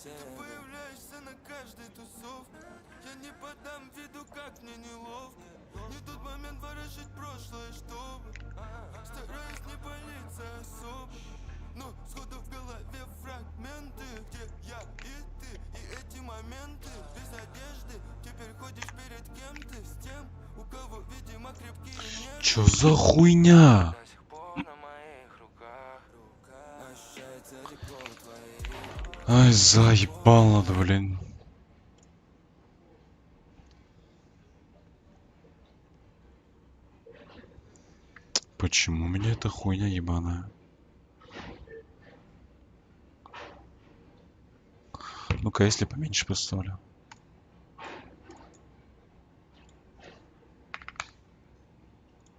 Ты появляешься на каждой тусовке. Я не подам виду, как мне неловко. Не тот момент ворошить прошлое, чтобы стараюсь не палиться особо. Но сходу в голове фрагменты, где я и ты, и эти моменты без одежды. Теперь ходишь перед кем-то, с тем, у кого, видимо, крепкие нервы. Чё за хуйня? До сих пор на моих руках ощущается тепло твоих. Ай, заебал надо, блин. Почему у меня эта хуйня ебаная? Ну-ка, если поменьше поставлю.